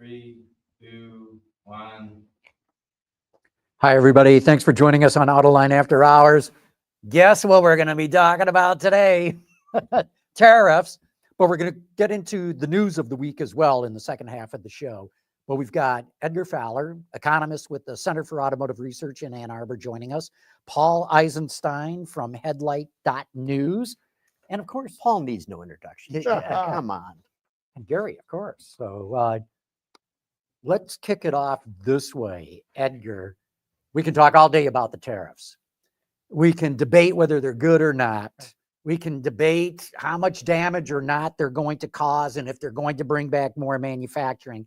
3, 2, 1. Hi, everybody. Thanks for joining us on Autoline After Hours. Guess what we're going to be talking about today? Tariffs. But we're going to get into the news of the week as well in the second half of the show. But we've got Edgar Faler, economist with the Center for Automotive Research in Ann Arbor, joining us. Paul Eisenstein from Headlight.news. And of course, Paul needs no introduction. Come on. And Gary, of course. So let's kick it off this way. Edgar, we can talk all day about the tariffs. We can debate whether they're good or not. We can debate how much damage or not they're going to cause and if they're going to bring back more manufacturing,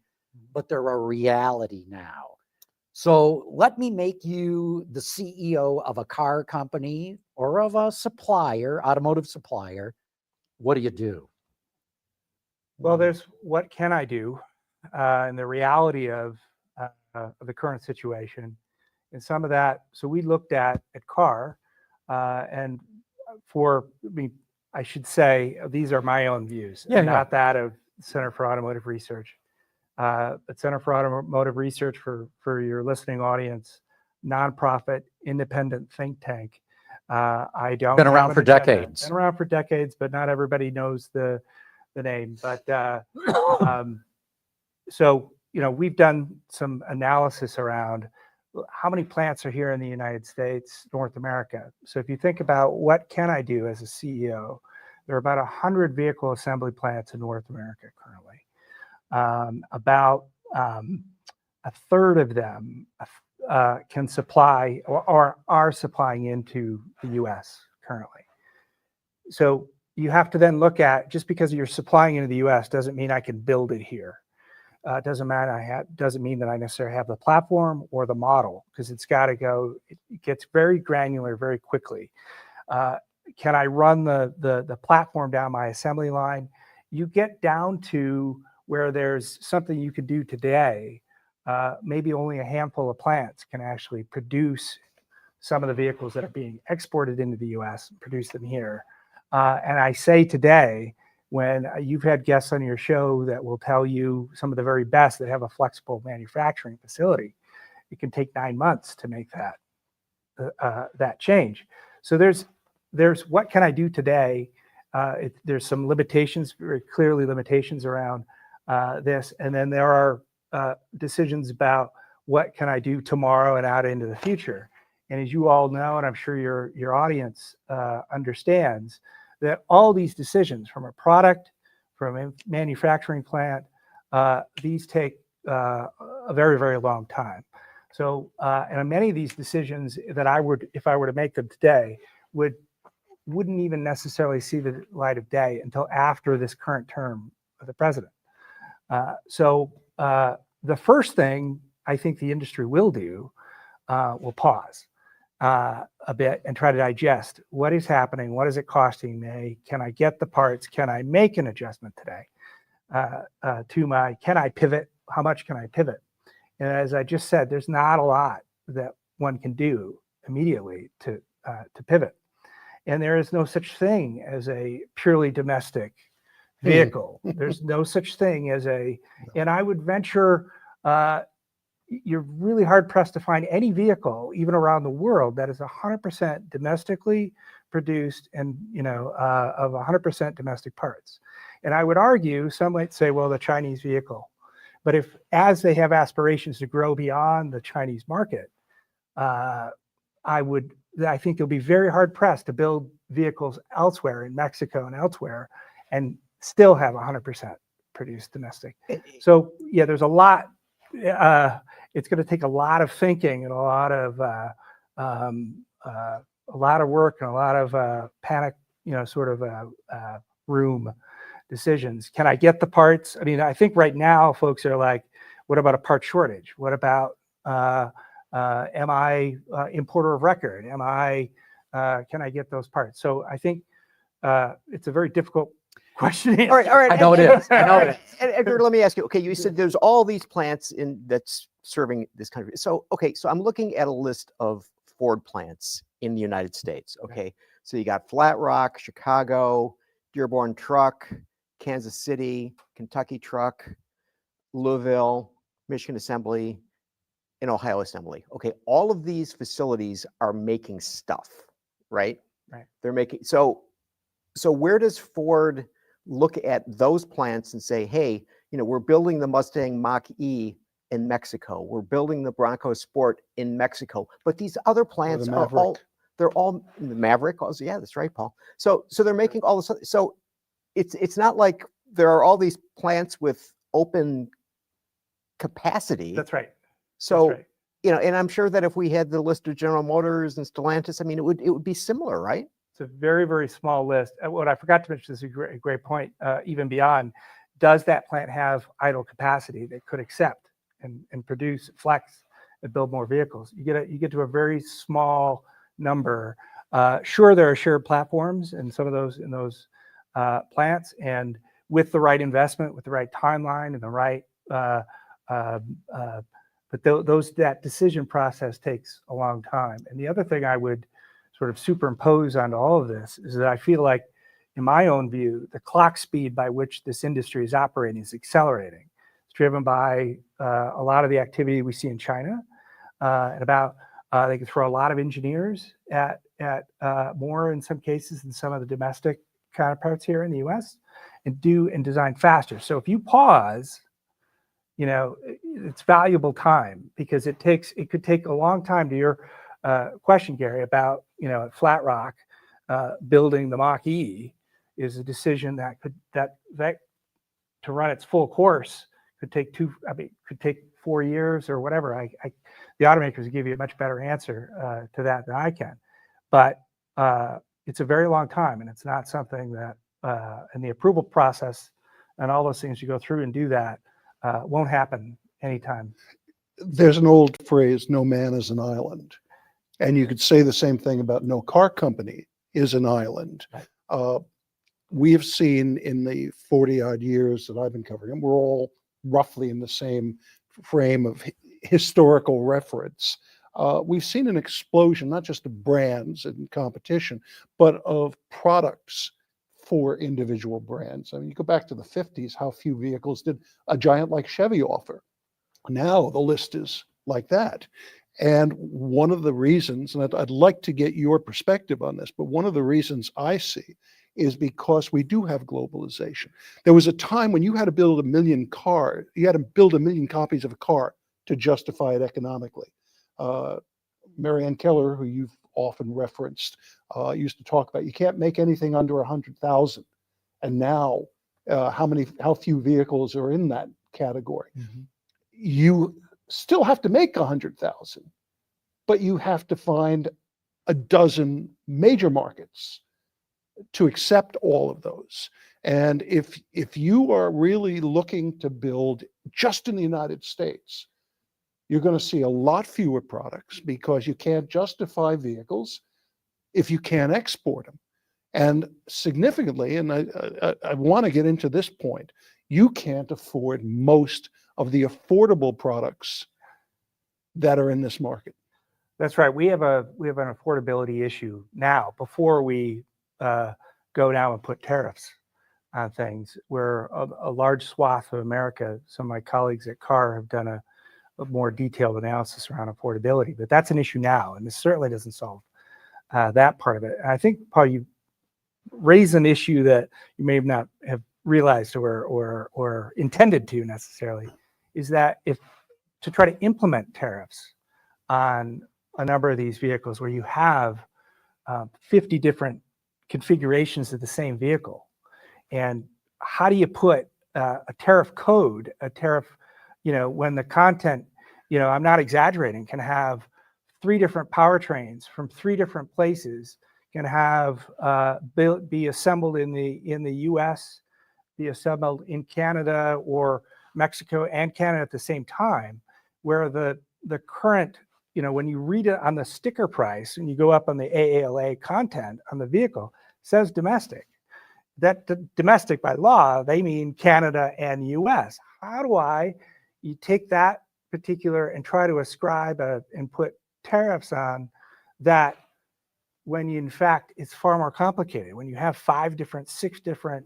but they're a reality now. So let me make you the CEO of a car company or of a supplier, automotive supplier. What do you do? Well, there's what can I do, and the reality of the current situation, and some of that. So we looked at car, and I should say these are my own views, not that of Center for Automotive Research. The Center for Automotive Research, for your listening audience, nonprofit, independent think tank. I don't been around for decades. Been around for decades, but not everybody knows the name. But so we've done some analysis around how many plants are here in the United States, North America. So if you think about what can I do as a CEO, there are about 100 vehicle assembly plants in North America currently. About a third of them can supply or are supplying into the U.S. currently. So you have to then look at, just because you're supplying into the U.S. doesn't mean I can build it here. Doesn't mean that I necessarily have the platform or the model, because it's got to go. It gets very granular very quickly. Can I run the platform down my assembly line? You get down to where there's something you could do today. Maybe only a handful of plants can actually produce some of the vehicles that are being exported into the U.S. and produce them here. And I say today, when you've had guests on your show that will tell you some of the very best that have a flexible manufacturing facility, it can take 9 months to make that change. So there's what can I do today? There's some limitations, very clearly limitations around this, and then there are decisions about what can I do tomorrow and out into the future. And as you all know, and I'm sure your audience understands, that all these decisions, from a product, from a manufacturing plant, these take a very, very long time. So, and many of these decisions that if I were to make them today, wouldn't even necessarily see the light of day until after this current term of the president. So the first thing I think the industry will do will pause a bit and try to digest what is happening, what is it costing me, can I get the parts, can I make an adjustment today can I pivot, how much can I pivot? And as I just said, there's not a lot that one can do immediately to pivot. And there is no such thing as a purely domestic vehicle. There's no such thing as and I would venture, you're really hard pressed to find any vehicle, even around the world, that is 100% domestically produced and, of 100% domestic parts. And I would argue, some might say, well, the Chinese vehicle. But as they have aspirations to grow beyond the Chinese market, I think you'll be very hard pressed to build vehicles elsewhere in Mexico and elsewhere and still have 100% produced domestic. So yeah, there's a lot. It's going to take a lot of thinking and a lot of work and a lot of panic, room decisions. Can I get the parts? I mean, I think right now folks are like, what about a part shortage? What about am I importer of record? Can I get those parts? So I think it's a very difficult question. All right. I know it is. And Edgar, let me ask you. Okay, you said there's all these plants that's serving this country. So so I'm looking at a list of Ford plants in the United States. Okay, so you got Flat Rock, Chicago, Dearborn Truck, Kansas City, Kentucky Truck, Louisville, Michigan Assembly, and Ohio Assembly. Okay, all of these facilities are making stuff, right? Right. They're making, so where does Ford look at those plants and say, hey, we're building the Mustang Mach-E in Mexico. We're building the Bronco Sport in Mexico. But these other plants are all, they're all the Maverick. Also, yeah, that's right, Paul. So they're making all this. So it's not like there are all these plants with open capacity. That's right. So, That's right. And I'm sure that if we had the list of General Motors and Stellantis, I mean, it would be similar, right? It's a very, very small list. What I forgot to mention is a great point, even beyond, does that plant have idle capacity that could accept and produce, flex, and build more vehicles? You get to a very small number. Sure, there are shared platforms in some of those plants, and with the right investment, with the right timeline, and the right but that decision process takes a long time. And the other thing I would sort of superimpose onto all of this is that I feel like, in my own view, the clock speed by which this industry is operating is accelerating. It's driven by a lot of the activity we see in China, and about they can throw a lot of engineers at more in some cases than some of the domestic counterparts here in the U.S. and design faster. So if you pause, it's valuable time, because it could take a long time. To your question, Gary, about at Flat Rock building the Mach-E is a decision that to run its full course could take 4 years or whatever. The automakers give you a much better answer to that than I can, but it's a very long time, and it's not something that in the approval process and all those things you go through and do that won't happen anytime. There's an old phrase, no man is an island. And you could say the same thing about no car company is an island. Right. We have seen in the 40 odd years that I've been covering them, we're all roughly in the same frame of historical reference. We've seen an explosion, not just of brands and competition, but of products for individual brands. I mean, you go back to the 50s, how few vehicles did a giant like Chevy offer. Now the list is like that. And one of the reasons, and I'd like to get your perspective on this, but one of the reasons I see is because we do have globalization. There was a time when you had to build 1 million cars, you had to build 1 million copies of a car to justify it economically. Marianne Keller, who you've often referenced, used to talk about, you can't make anything under 100,000. And now, how few vehicles are in that category? Mm-hmm. You still have to make 100,000, but you have to find a dozen major markets to accept all of those. And if you are really looking to build just in the United States, you're going to see a lot fewer products, because you can't justify vehicles if you can't export them. And significantly, and I want to get into this point, you can't afford most of the affordable products that are in this market. That's right. We have an affordability issue now. Before we go now and put tariffs on things, where a large swath of America, some of my colleagues at CAR have done a more detailed analysis around affordability, but that's an issue now, and this certainly doesn't solve that part of it. And I think, Paul, you raise an issue that you may not have realized or intended to necessarily, is that if to try to implement tariffs on a number of these vehicles where you have 50 different configurations of the same vehicle, and how do you put a tariff code, a tariff, when the content, I'm not exaggerating, can have 3 different powertrains from 3 different places, can have be assembled in the U.S., be assembled in Canada or Mexico and Canada at the same time, where the current, when you read it on the sticker price and you go up on the AALA content on the vehicle, says domestic. That domestic by law, they mean Canada and U.S. How do you take that particular and try to ascribe and put tariffs on that, when in fact it's far more complicated, when you have 6 different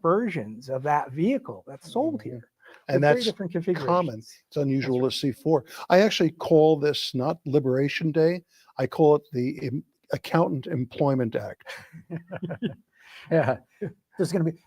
versions of that vehicle that's sold here? And They're very that's different configurations. common. It's unusual to see four. I actually call this not Liberation Day. I call it the Accountant Employment Act. Yeah, there's going to be.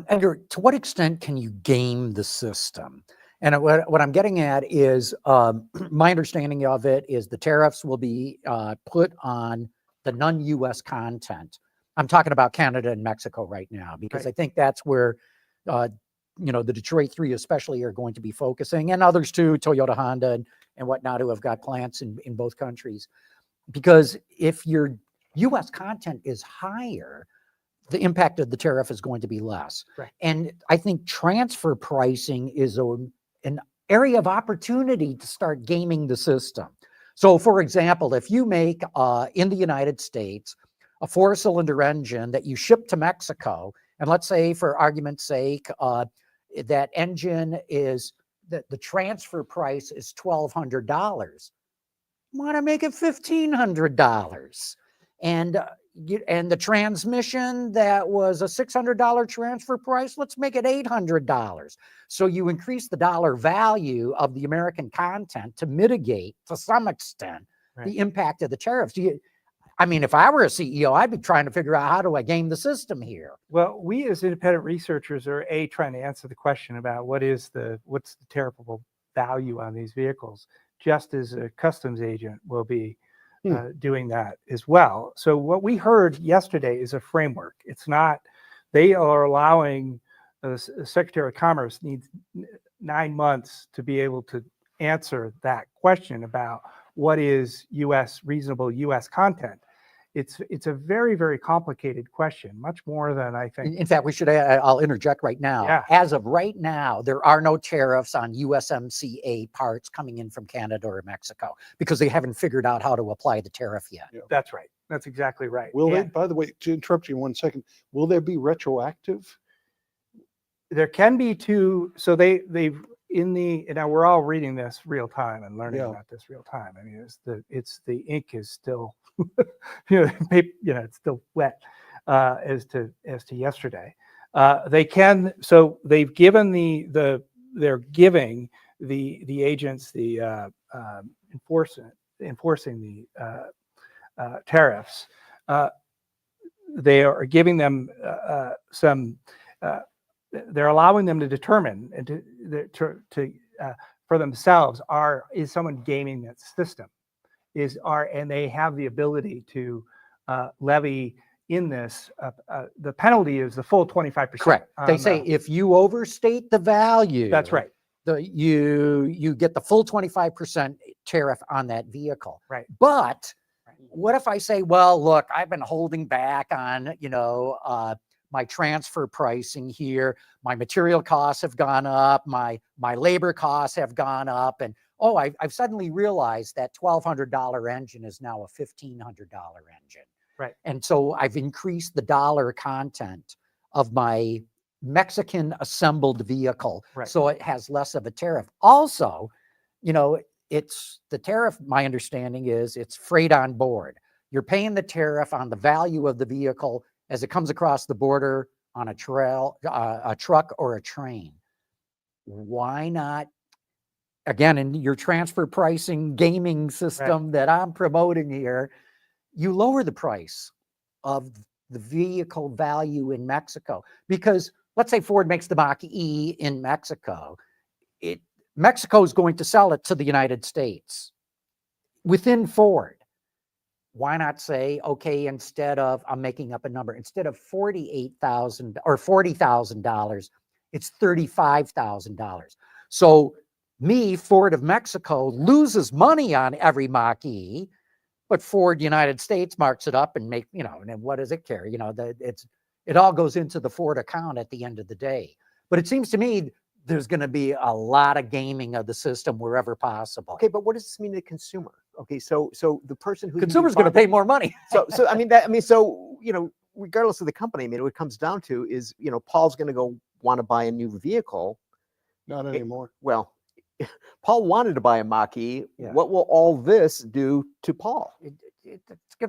Edgar, to what extent can you game the system? And what I'm getting at is my understanding of it is the tariffs will be put on the non-U.S. content. I'm talking about Canada and Mexico right now, because Right. I think that's where, the Detroit Three especially are going to be focusing, and others too, Toyota, Honda, and whatnot, who have got plants in both countries. Because if your U.S. content is higher, the impact of the tariff is going to be less. Right. And I think transfer pricing is an area of opportunity to start gaming the system. So for example, if you make in the United States a 4-cylinder engine that you ship to Mexico, and let's say for argument's sake, that engine is, the transfer price is $1,200. Want to make it $1,500. And and the transmission that was a $600 transfer price, let's make it $800. So you increase the dollar value of the American content to mitigate, to some extent, the impact of the tariffs. I mean, if I were a CEO, I'd be trying to figure out, how do I game the system here? Well, we as independent researchers are trying to answer the question about what's the tariffable value on these vehicles, just as a customs agent will be doing that as well. So what we heard yesterday is a framework. It's not, they are allowing, the Secretary of Commerce needs 9 months to be able to answer that question about what is reasonable U.S. content. It's a very, very complicated question, much more than I think. In fact, I'll interject right now. Yeah. As of right now, there are no tariffs on USMCA parts coming in from Canada or Mexico, because they haven't figured out how to apply the tariff yet. Yeah. That's right. That's exactly right. Will they, And by the way, to interrupt you 1 second, will there be retroactive? there can be two. So they've now we're all reading this real time and learning Yeah. about this real time. I mean, the ink is still, it's still wet as to yesterday. They can, so they've given they're giving the agents enforcing the tariffs. They are giving them some. They're allowing them to determine and for themselves, is someone gaming that system? And they have the ability to levy in this. The penalty is the full 25%. Correct. They say if you overstate the value, That's right. You get the full 25% tariff on that vehicle. Right. But what if I say, well, look, I've been holding back on, my transfer pricing here. My material costs have gone up. My labor costs have gone up. And I've suddenly realized that $1,200 engine is now a $1,500 engine. Right. And so I've increased the dollar content of my Mexican assembled vehicle. Right. So it has less of a tariff. Also, it's the tariff, my understanding is it's freight on board. You're paying the tariff on the value of the vehicle as it comes across the border on a truck or a train. Why not, again, in your transfer pricing gaming system that I'm promoting here, you lower the price of the vehicle value in Mexico? Because let's say Ford makes the Mach-E in Mexico. Mexico is going to sell it to the United States within Ford. Why not say, okay, instead of, I'm making up a number, instead of $48,000 or $40,000, it's $35,000. So Ford of Mexico, loses money on every Mach-E, but Ford United States marks it up and and what does it care? It all goes into the Ford account at the end of the day. But it seems to me there's going to be a lot of gaming of the system wherever possible. Okay, but what does this mean to the consumer? Okay, so the person who Consumer's going to pay more money. Regardless of the company, what it comes down to is, Paul's going to go want to buy a new vehicle. Not anymore. Well, Paul wanted to buy a Mach-E. Yeah. What will all this do to Paul?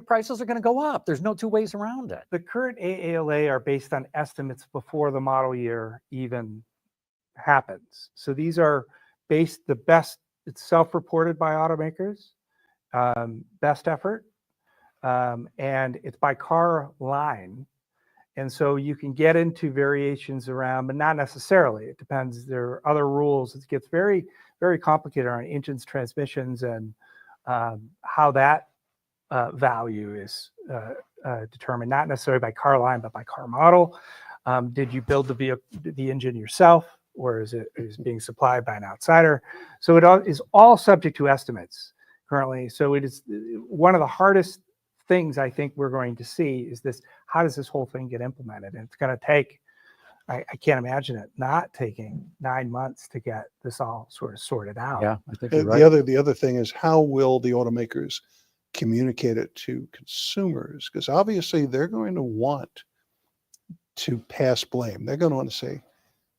Prices are going to go up. There's no two ways around it. The current AALA are based on estimates before the model year even happens. So these are the best, it's self-reported by automakers, best effort, and it's by car line. And so you can get into variations around, but not necessarily. It depends. There are other rules. It gets very, very complicated on engines, transmissions, and how that value is determined, not necessarily by car line, but by car model. Did you build the engine yourself, or is it being supplied by an outsider? So it is all subject to estimates currently. So it is one of the hardest things I think we're going to see is this: how does this whole thing get implemented? And it's going to take, I can't imagine it not taking 9 months to get this all sort of sorted out. Yeah, I think The you're right. the other thing is, how will the automakers communicate it to consumers? Because obviously they're going to want to pass blame. They're going to want to say,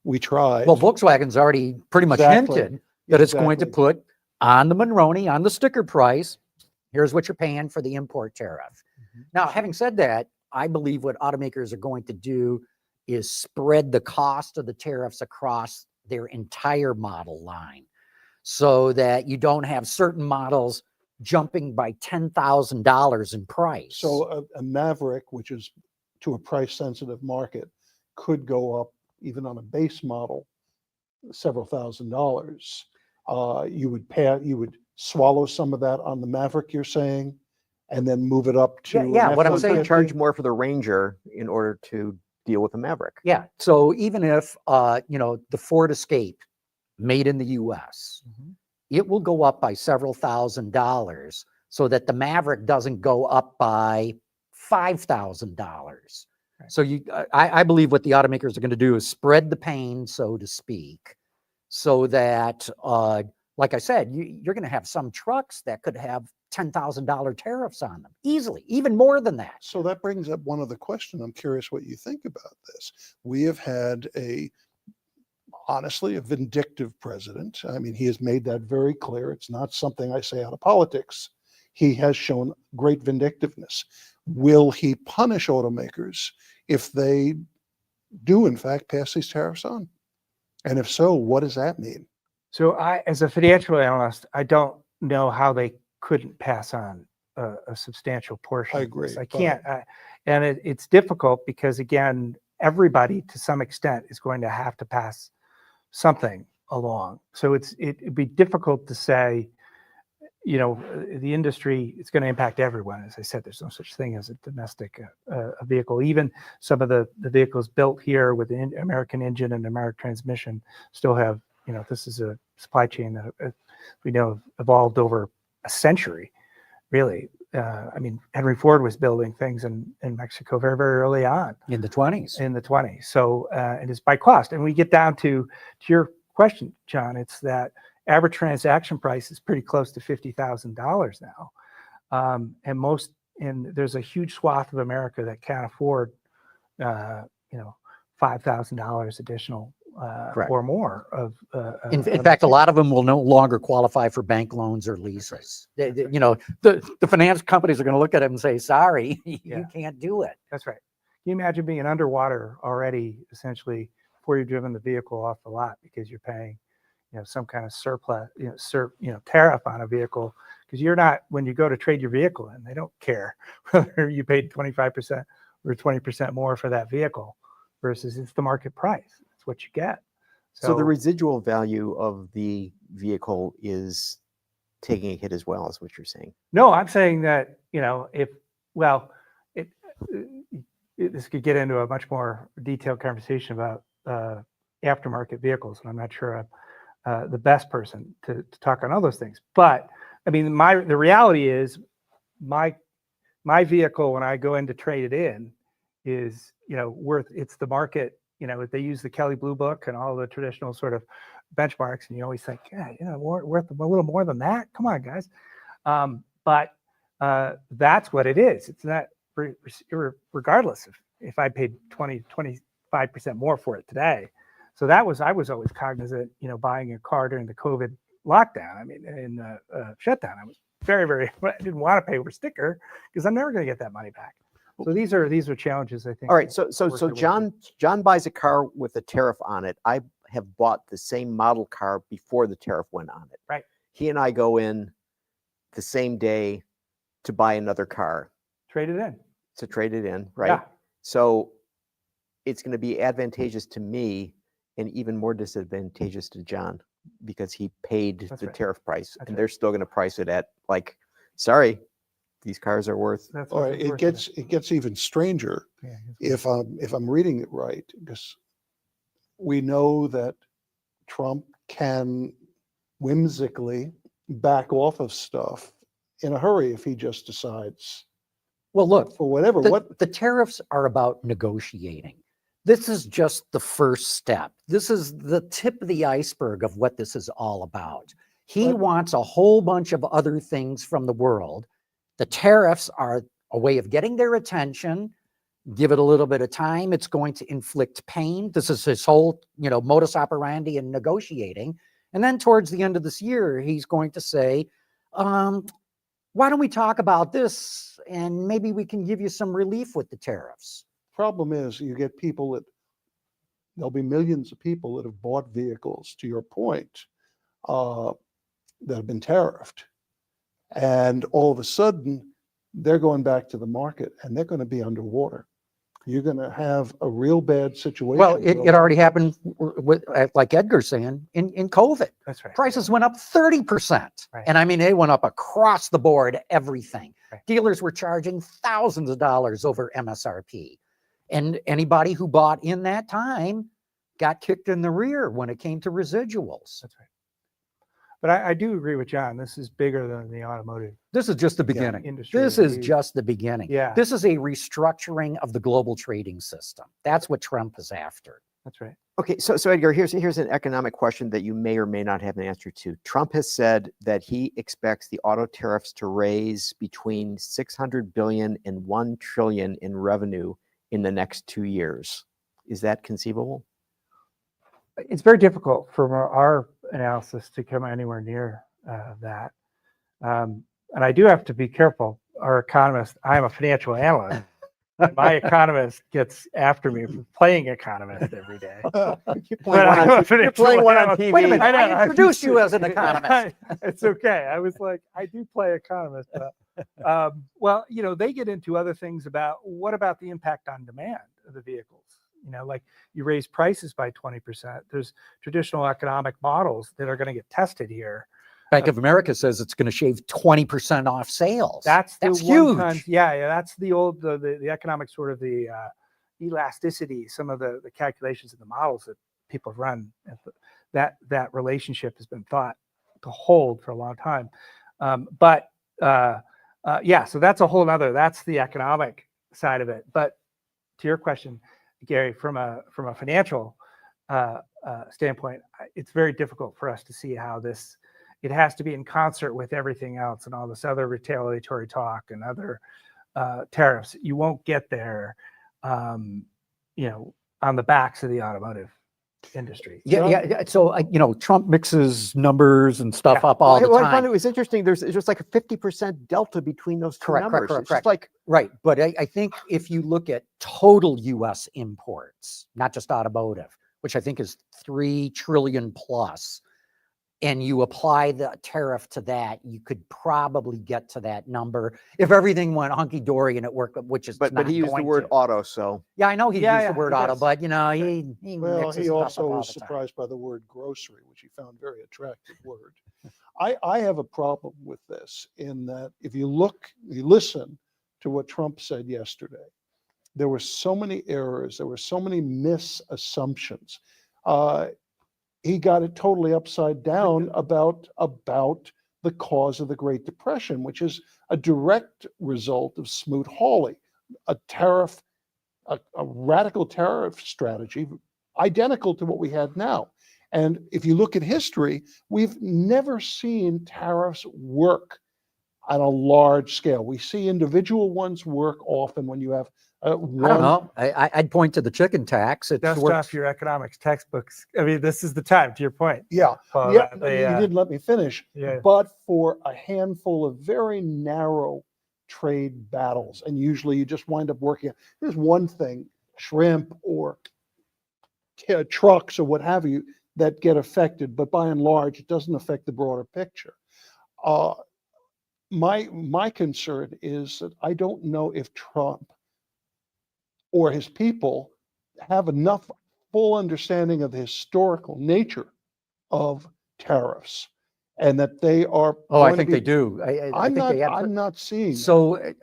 we tried. Well, Volkswagen's already pretty much Exactly. hinted that it's going to Exactly. put on the Monroney, on the sticker price, here's what you're paying for the import tariff. Now, having said that, I believe what automakers are going to do is spread the cost of the tariffs across their entire model line so that you don't have certain models jumping by $10,000 in price. So a Maverick, which is to a price sensitive market, could go up even on a base model several $1,000s. You would swallow some of that on the Maverick, you're saying, and then move it up to Yeah, an what I'm So saying, they F-150? charge more for the Ranger in order to deal with the Maverick. yeah, so even if, the Ford Escape made in the US, it will go up by several $1,000s so that the Maverick doesn't go up by $5,000. So I believe what the automakers are going to do is spread the pain, so to speak, so that, like I said, you're going to have some trucks that could have $10,000 tariffs on them easily, even more than that. So that brings up one other question. I'm curious what you think about this. We have had honestly, a vindictive president. I mean, he has made that very clear. It's not something I say out of politics. He has shown great vindictiveness. Will he punish automakers if they do, in fact, pass these tariffs on? And if so, what does that mean? So as a financial analyst, I don't know how they couldn't pass on a substantial portion. I of this. agree, I but- can't, and it's difficult because again, everybody to some extent is going to have to pass something along. So it'd be difficult to say, the industry, it's going to impact everyone. As I said, there's no such thing as a domestic vehicle. Even some of the vehicles built here with the American engine and American transmission still have, this is a supply chain that we know evolved over a century, really. Henry Ford was building things in Mexico very, very early on. In the 20s. In the 20s. So it is by cost. And we get down to your question, John, it's that average transaction price is pretty close to $50,000 now. And there's a huge swath of America that can't afford, $5,000 additional Correct. or more of. In fact, a lot of them will no longer qualify for bank loans or leases. The finance companies are going to look at them and say, sorry, Yeah. you can't do it. That's right. Can you imagine being underwater already, essentially, before you've driven the vehicle off the lot because you're paying, some kind of surplus, tariff on a vehicle? Because you're not, when you go to trade your vehicle in, they don't care whether you paid 25% or 20% more for that vehicle versus it's the market price. That's what you get. So the residual value of the vehicle is taking a hit as well, is what you're saying. No, I'm saying that, this could get into a much more detailed conversation about aftermarket vehicles, and I'm not sure I'm the best person to talk on all those things. But I mean, the reality is my vehicle, when I go in to trade it in, is it's the market. They use the Kelley Blue Book and all the traditional sort of benchmarks, and you always think, worth a little more than that. Come on, guys. But that's what it is. It's not, regardless if I paid 25% more for it today. So I was always cognizant, buying a car during the COVID lockdown. In the shutdown, I was very, I didn't want to pay over sticker because I'm never going to get that money back. So these are challenges, I think. All right. So work their way John buys a car with a tariff on it. I have bought the same model car before the tariff went on it. Right. He and I go in the same day to buy another car Trade it in. to trade it in, right? Yeah. So it's going to be advantageous to me and even more disadvantageous to John because he paid That's the right. tariff price That's and right. they're still going to price it at like, sorry, these cars are worth. That's All what right, it's worth to them. it gets even stranger Yeah, it's worth if I'm reading it right, because we know that Trump can whimsically back off of stuff in a hurry if he just decides Well, look, for whatever. the tariffs are about negotiating. This is just the first step. This is the tip of the iceberg of what this is all about. He But- wants a whole bunch of other things from the world. The tariffs are a way of getting their attention. Give it a little bit of time. It's going to inflict pain. This is his whole, modus operandi in negotiating. And then towards the end of this year, he's going to say, why don't we talk about this? And maybe we can give you some relief with the tariffs. Problem is, you get people there'll be millions of people that have bought vehicles, to your point, that have been tariffed. And all of a sudden, they're going back to the market and they're going to be underwater. You're going to have a real bad situation. Well, it already happened with, like Edgar's saying, in COVID. That's right. Prices went up 30%. Right. And I mean, they went up across the board, everything. Right. Dealers were charging thousands of dollars over MSRP. And anybody who bought in that time got kicked in the rear when it came to residuals. That's right. But I do agree with John. This is bigger than the automotive This is just the beginning. industry. This is We- just the beginning. Yeah. This is a restructuring of the global trading system. That's what Trump is after. That's right. Okay, so Edgar, here's an economic question that you may or may not have an answer to. Trump has said that he expects the auto tariffs to raise between 600 billion and 1 trillion in revenue in the next 2 years. Is that conceivable? It's very difficult from our analysis to come anywhere near that. And I do have to be careful. Our economist, I'm a financial analyst. And my economist gets after me for playing economist every day. You're But playing one I'm on, a you're playing one on financial TV. Wait a minute, I know, I introduced you as an economist. It's okay. I was like, I do play economist. But, well, they get into other things about what about the impact on demand of the vehicles? Like you raise prices by 20%. There's traditional economic models that are going to get tested here. Bank of America says it's going to shave 20% off sales. That's huge. one-time, yeah. That's the old, the economic sort of the elasticity, some of the calculations in the models that people have run. That relationship has been thought to hold for a long time. Yeah, so that's a whole nother, that's the economic side of it. But to your question, Gary, from a financial standpoint, it's very difficult for us to see how this, it has to be in concert with everything else and all this other retaliatory talk and other tariffs. You won't get there, on the backs of the automotive industry. Yeah. So, Trump mixes numbers and stuff Yeah. up all the Well, I found time. it was interesting. There's just like a 50% delta between those two Correct, numbers. correct, It's correct. just like, Right. But I think if you look at total US imports, not just automotive, which I think is 3 trillion plus, and you apply the tariff to that, you could probably get to that number if everything went hunky dory and it worked, which is but not he used the going word to. auto, so Yeah, I know he Yeah, used yeah, the word he auto, does. but he Well, mixes he stuff up also all was the time. surprised by the word grocery, which he found very attractive word. I have a problem with this in that if you listen to what Trump said yesterday, there were so many errors, there were so many misassumptions. He got it totally upside down about the cause of the Great Depression, which is a direct result of Smoot-Hawley, a radical tariff strategy identical to what we had now. And if you look at history, we've never seen tariffs work on a large scale. We see individual ones work often when you have I don't know. I'd point to the chicken tax. It's Dust worked. off your economics textbooks. I mean, this is the time, to your point. Yeah, Paul, yeah. that they, You didn't let me finish. yeah. But for a handful of very narrow trade battles, and usually you just wind up working. There's one thing, shrimp or trucks or what have you. that get affected, but by and large, it doesn't affect the broader picture. My concern is that I don't know if Trump or his people have enough full understanding of the historical nature of tariffs, and that they are. Oh, I going to think be- they do. I I'm think not. they I'm not seeing. that. So,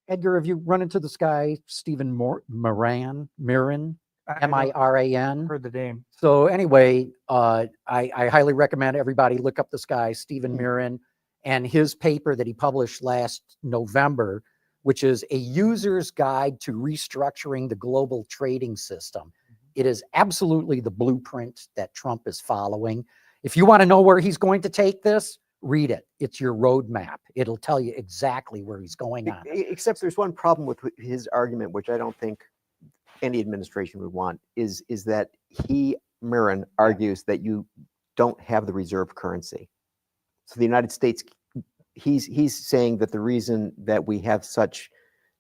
Edgar, have you run into this guy, Stephen Miran, I don't- M-I-R-A-N? heard the name. So anyway, I highly recommend everybody look up this guy, Stephen Hmm. Miran, and his paper that he published last November, which is a user's guide to restructuring the global trading system. It is absolutely the blueprint that Trump is following. If you want to know where he's going to take this, read it. It's your roadmap. It'll tell you exactly where he's going on. Except there's one problem with his argument, which I don't think any administration would want, is that Mirren argues that you don't have the reserve currency. So the United States, he's saying that the reason that we have such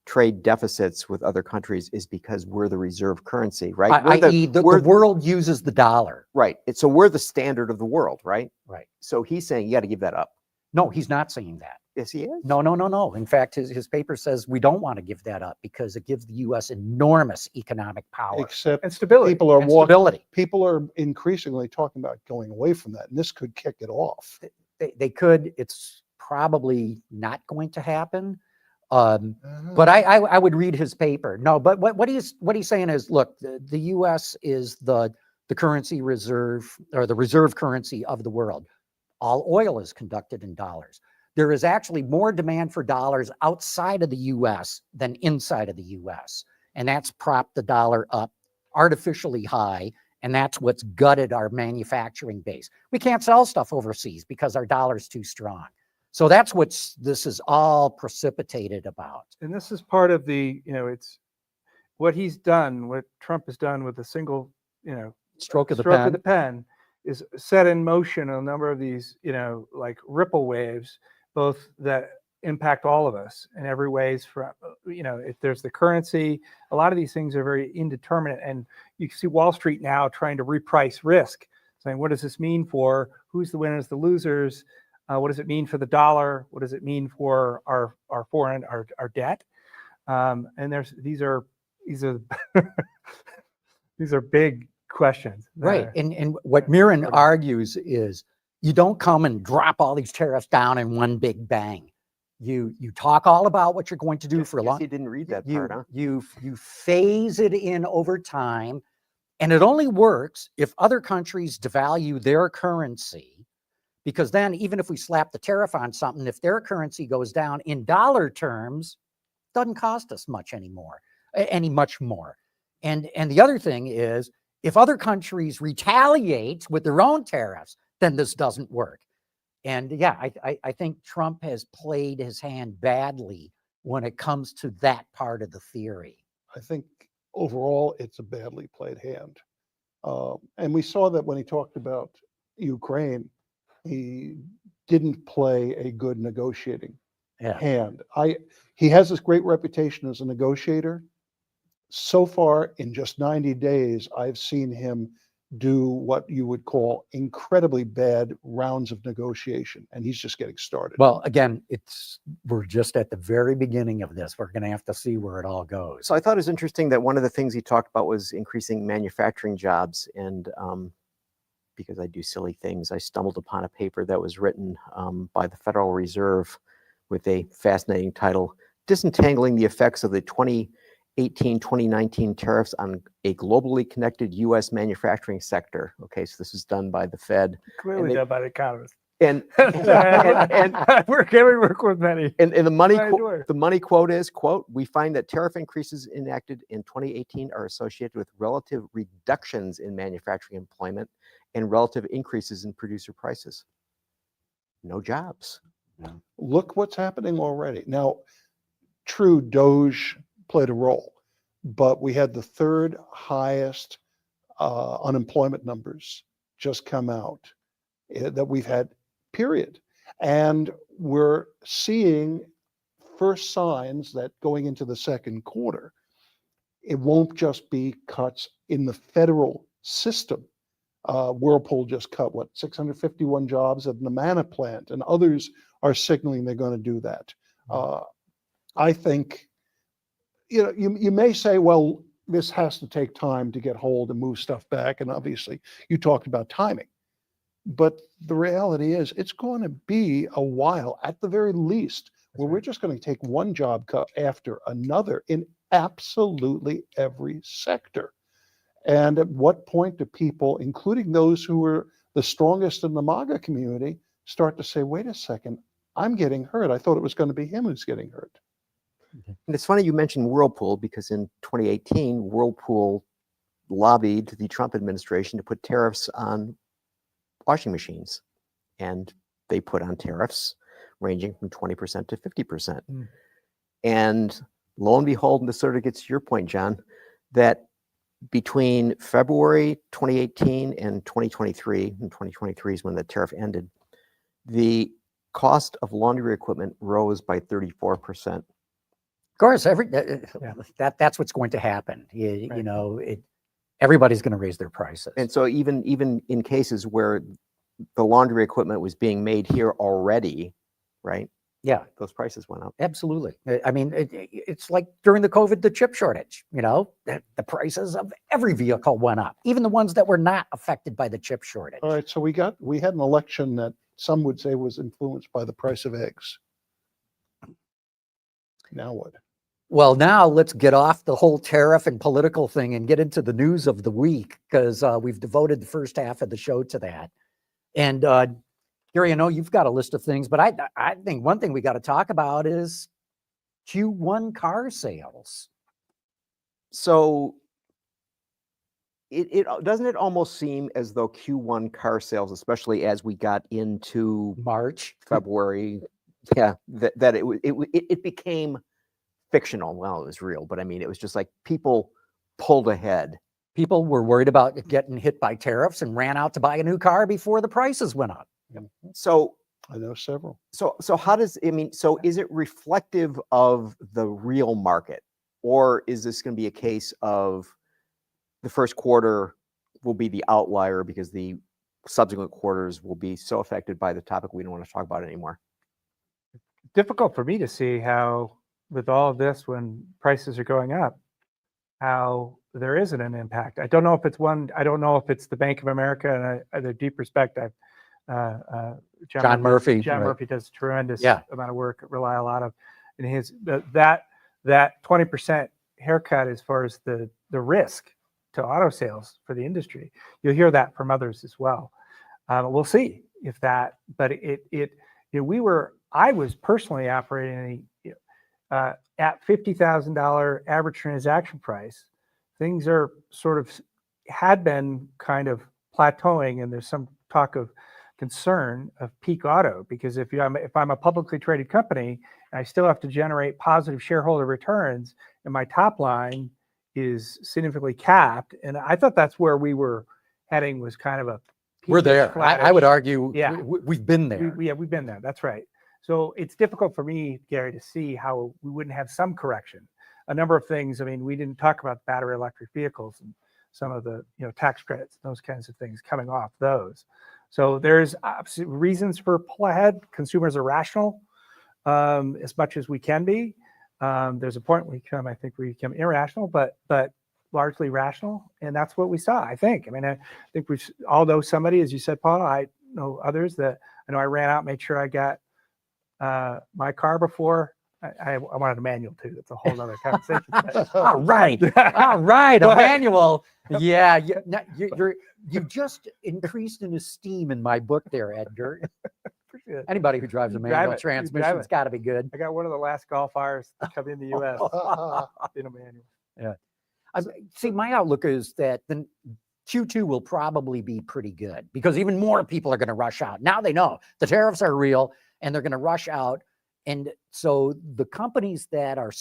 trade deficits with other countries is because we're the reserve currency, right? I.e., the world uses the dollar. Right. So we're the standard of the world, right? Right. So he's saying you got to give that up. No, he's not saying that. Yes, he is. No. In fact, his paper says we don't want to give that up because it gives the U.S. enormous economic power Except And stability. people are and stability. People are increasingly talking about going away from that, and this could kick it off. They could. It's probably not going to happen. But I would read his paper. No, but what he's saying is, look, the U.S. is the currency reserve, or the reserve currency of the world. All oil is conducted in dollars. There is actually more demand for dollars outside of the U.S. than inside of the U.S. And that's propped the dollar up artificially high. And that's what's gutted our manufacturing base. We can't sell stuff overseas because our dollar's too strong. So that's what this is all precipitated about. And this is part of the, it's what he's done, what Trump has done with a single, Stroke of the stroke pen. of the pen is set in motion a number of these, like ripple waves, both that impact all of us in every ways. From, if there's the currency, a lot of these things are very indeterminate. And you can see Wall Street now trying to reprice risk, saying, what does this mean for who's the winners, the losers? What does it mean for the dollar? What does it mean for our foreign, our debt? And these are these are big questions. Right. And what Mirren argues is you don't come and drop all these tariffs down in one big bang. You talk all about what you're going to do for a long time. You didn't read that part, huh? You phase it in over time, and it only works if other countries devalue their currency. Because then even if we slap the tariff on something, if their currency goes down in dollar terms, it doesn't cost us much anymore, much more. And the other thing is, if other countries retaliate with their own tariffs, then this doesn't work. And yeah, I think Trump has played his hand badly when it comes to that part of the theory. I think overall it's a badly played hand. And we saw that when he talked about Ukraine, he didn't play a good negotiating hand. He has this great reputation as a negotiator. So far, in just 90 days, I've seen him do what you would call incredibly bad rounds of negotiation, and he's just getting started. Well, again, we're just at the very beginning of this. We're going to have to see where it all goes. So I thought it was interesting that one of the things he talked about was increasing manufacturing jobs. And because I do silly things, I stumbled upon a paper that was written by the Federal Reserve with a fascinating title, Disentangling the Effects of the 2018-2019 Tariffs on a Globally Connected U.S. Manufacturing Sector. Okay, so this is done by the Fed. Clearly done by the economists. And we work with many. And the money quote is, quote, we find that tariff increases enacted in 2018 are associated with relative reductions in manufacturing employment and relative increases in producer prices. No jobs. Look what's happening already. Now, true, Doge played a role, but we had the third highest unemployment numbers just come out that we've had, period. And we're seeing first signs that going into the second quarter, it won't just be cuts in the federal system Whirlpool just cut, 651 jobs at the Namana plant, and others are signaling they're going to do that. I think, you may say, well, this has to take time to get hold and move stuff back. And obviously you talked about timing, but the reality is it's going to be a while at the very least where we're just going to take one job cut after another in absolutely every sector. And at what point do people, including those who are the strongest in the MAGA community, start to say, wait a second, I'm getting hurt. I thought it was going to be him who's getting hurt. And it's funny you mentioned Whirlpool, because in 2018, Whirlpool lobbied the Trump administration to put tariffs on washing machines. And they put on tariffs ranging from 20% to 50%. And lo and behold, and this sort of gets to your point, John, that between February 2018 and 2023, and 2023 is when the tariff ended, the cost of laundry equipment rose by 34%. Of course, that's what's going to happen. Everybody's going to raise their prices. And so even in cases where the laundry equipment was being made here already, right? Yeah, those prices went up. Absolutely. I mean, it's like during the chip shortage, the prices of every vehicle went up, even the ones that were not affected by the chip shortage. All right, so we had an election that some would say was influenced by the price of eggs. Now what? Well, now let's get off the whole tariff and political thing and get into the news of the week, because we've devoted the first half of the show to that. And Gary, I know you've got a list of things, but I think one thing we got to talk about is Q1 car sales. So it doesn't it almost seem as though Q1 car sales, especially as we got into March, February, that it became fictional. Well, it was real, but I mean, it was just like people pulled ahead. People were worried about getting hit by tariffs and ran out to buy a new car before the prices went up. So I know several. So how does, so is it reflective of the real market, or is this going to be a case of the first quarter will be the outlier because the subsequent quarters will be so affected by the topic we don't want to talk about anymore? Difficult for me to see how, with all of this, when prices are going up, how there isn't an impact. I don't know if it's I don't know if it's the Bank of America, and I have deep respect. John Murphy. John right. Murphy does a tremendous Yeah. amount of work, rely a lot of in his, that 20% haircut as far as the risk to auto sales for the industry. You'll hear that from others as well. We'll see if that, but I was personally operating at $50,000 average transaction price. Things are had been kind of plateauing, and there's some talk of concern of peak auto, because if I'm a publicly traded company and I still have to generate positive shareholder returns, and my top line is significantly capped, and I thought that's where we were heading, was kind of a We're there. I would argue we've been there. We've been there. That's right. So it's difficult for me, Gary, to see how we wouldn't have some correction. A number of things. I mean, we didn't talk about battery electric vehicles and some of the tax credits, those kinds of things coming off those. So there's reasons for pull ahead. Consumers are rational as much as we can be. There's a point we become irrational, but largely rational, and that's what we saw. I think. I think although somebody, as you said, Paul, I know others that I know I ran out, made sure I got my car before. I wanted a manual too. That's a whole other conversation. All right, a manual. Yeah, you just increased in esteem in my book there, Edgar. Anybody who drives a manual transmission's got to be good. I got one of the last Golf Rs to come in the U.S. in a manual. Yeah. See, my outlook is that the Q2 will probably be pretty good, because even more people are going to rush out. Now they know the tariffs are real, and they're going to rush out. And so the companies that are,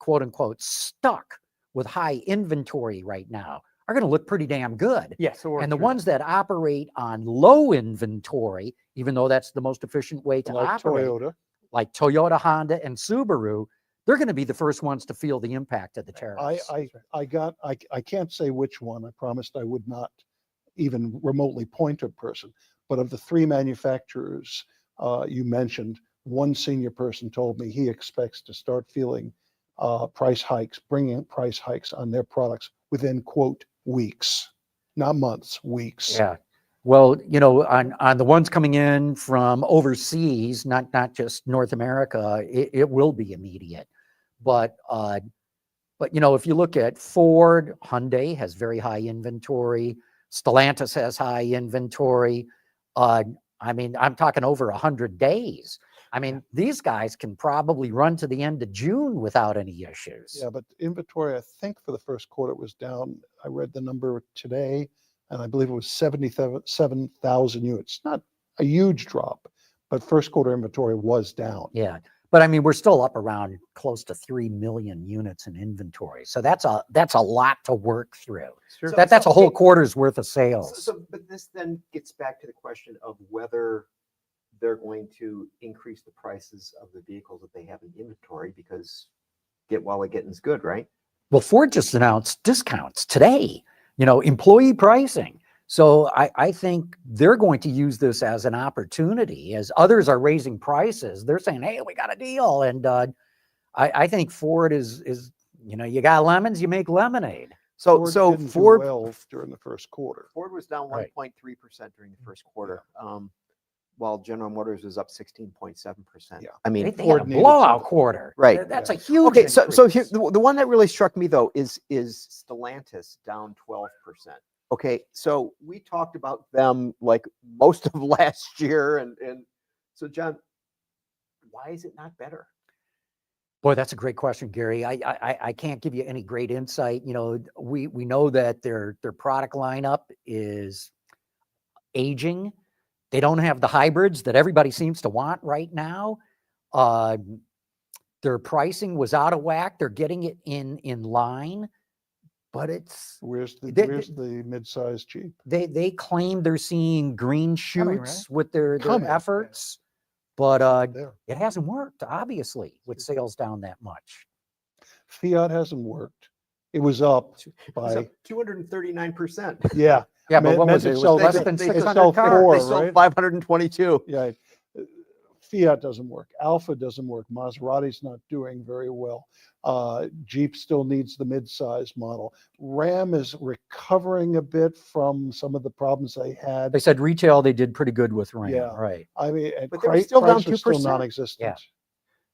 quote unquote, stuck with high inventory right now are going to look pretty damn good. Yes. And the ones that operate on low inventory, even though that's the most efficient way to operate, like Toyota, Honda, and Subaru, they're going to be the first ones to feel the impact of the tariffs. I can't say which one. I promised I would not even remotely point to a person. But of the three manufacturers you mentioned, one senior person told me he expects to start feeling price hikes, bringing price hikes on their products within, quote, weeks, not months, weeks. Yeah. Well, on the ones coming in from overseas, not just North America, it will be immediate. But if you look at Ford, Hyundai has very high inventory. Stellantis has high inventory. I'm talking over 100 days. These guys can probably run to the end of June without any issues. Yeah, but inventory, I think for the first quarter was down. I read the number today, and I believe it was 77,000 units. Not a huge drop, but first quarter inventory was down. Yeah. But we're still up around close to 3 million units in inventory. So that's a lot to work through. Sure. That's a whole quarter's worth of sales. But this then gets back to the question of whether they're going to increase the prices of the vehicles that they have in inventory because get while the getting's good, right? Well, Ford just announced discounts today, employee pricing. So I think they're going to use this as an opportunity. As others are raising prices, they're saying, hey, we got a deal. And I think Ford is you got lemons, you make lemonade. So didn't do Ford well during the first quarter. Ford was down Right. 1.3% during the first quarter, while General Motors was up 16.7%. Yeah. They had a Ford needed blowout something. quarter. Right. That's a Yeah. huge Okay, so here increase. the one that really struck me though is Stellantis down 12%. Okay, so we talked about them like most of last year, and so John, why is it not better? Boy, that's a great question, Gary. I can't give you any great insight. We know that their product lineup is aging. They don't have the hybrids that everybody seems to want right now. Their pricing was out of whack. They're getting it in line, but Where's the They- mid-size Jeep? they claim they're seeing green Coming, shoots with their Coming, yeah. efforts, but There. it hasn't worked, obviously, with sales down that much. Fiat hasn't worked. It was up It's by, up 239%. yeah. Yeah, but what meant was it? it It was sold- less they- than they 600 sold cars. four, They sold right? 522. Yeah. Fiat doesn't work. Alpha doesn't work. Maserati's not doing very well. Jeep still needs the mid-size model. Ram is recovering a bit from some of the problems they had. They said retail, they did pretty good with Ram, Yeah. right? I mean, and But they were still down Chrysler's still 2%. non-existent. Yeah.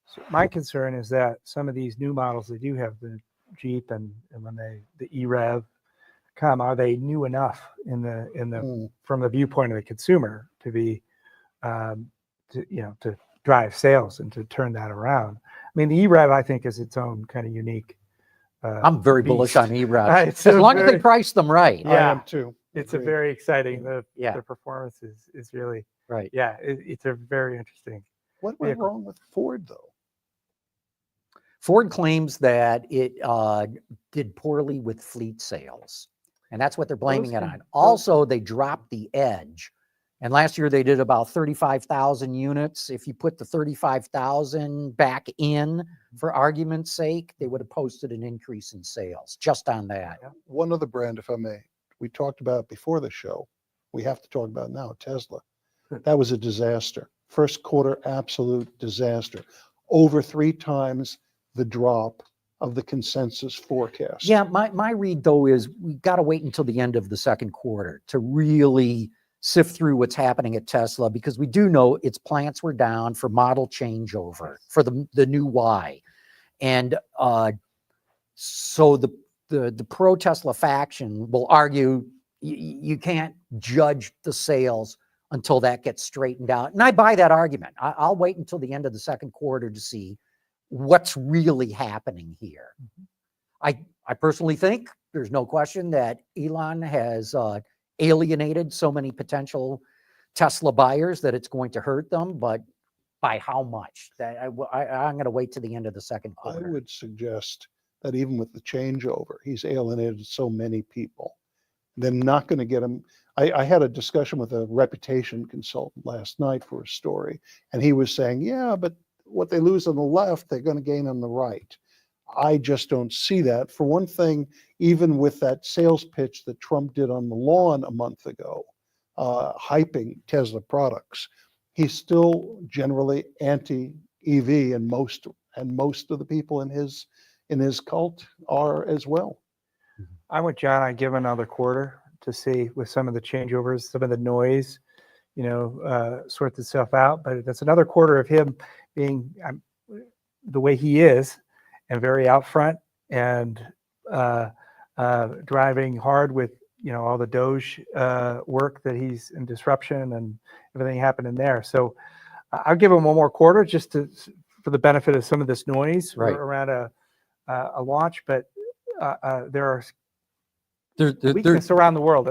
So my concern is that some of these new models, they do have the Jeep and when the E-Rev come, are they new enough in the Mm. from the viewpoint of the consumer to be to drive sales and to turn that around? The E-Rev I think is its own kind of unique. I'm very bullish on beast. E-Rev. It's As a long as they very- price them right. I Yeah. am too. It's Agreed. a very exciting. The Yeah. performance is really Right. yeah. It's a very interesting. What went vehicle. wrong with Ford though? Ford claims that it did poorly with fleet sales, and that's what they're blaming it on. Also, they dropped the Edge, and last year they did about 35,000 units. If you put the 35,000 back in, for argument's sake, they would have posted an increase in sales just on that. One other brand, if I may, we talked about before the show. We have to talk about now, Tesla. That was a disaster. First quarter, absolute disaster. Over 3 times the drop of the consensus forecast. Yeah, my read though is we got to wait until the end of the second quarter to really sift through what's happening at Tesla, because we do know its plants were down for model changeover for the new Y, and so the pro Tesla faction will argue you can't judge the sales until that gets straightened out, and I buy that argument. I'll wait until the end of the second quarter to see what's really happening here. I personally think there's no question that Elon has alienated so many potential Tesla buyers that it's going to hurt them, but by how much? That I'm going to wait to the end of the second I quarter. would suggest that even with the changeover, he's alienated so many people. They're not going to get him. I had a discussion with a reputation consultant last night for a story, and he was saying, yeah, but what they lose on the left, they're going to gain on the right. I just don't see that. For one thing, even with that sales pitch that Trump did on the lawn a month ago, hyping Tesla products, he's still generally anti-EV, and most of the people in his cult are as well. I would, John, I'd give another quarter to see with some of the changeovers, some of the noise, sort itself out. But that's another quarter of him being the way he is, and very out front, and driving hard with all the Doge work that he's in disruption and everything happening there. So I'll give him one more quarter just for the benefit of some of this noise around a launch. But there are weakness around the world.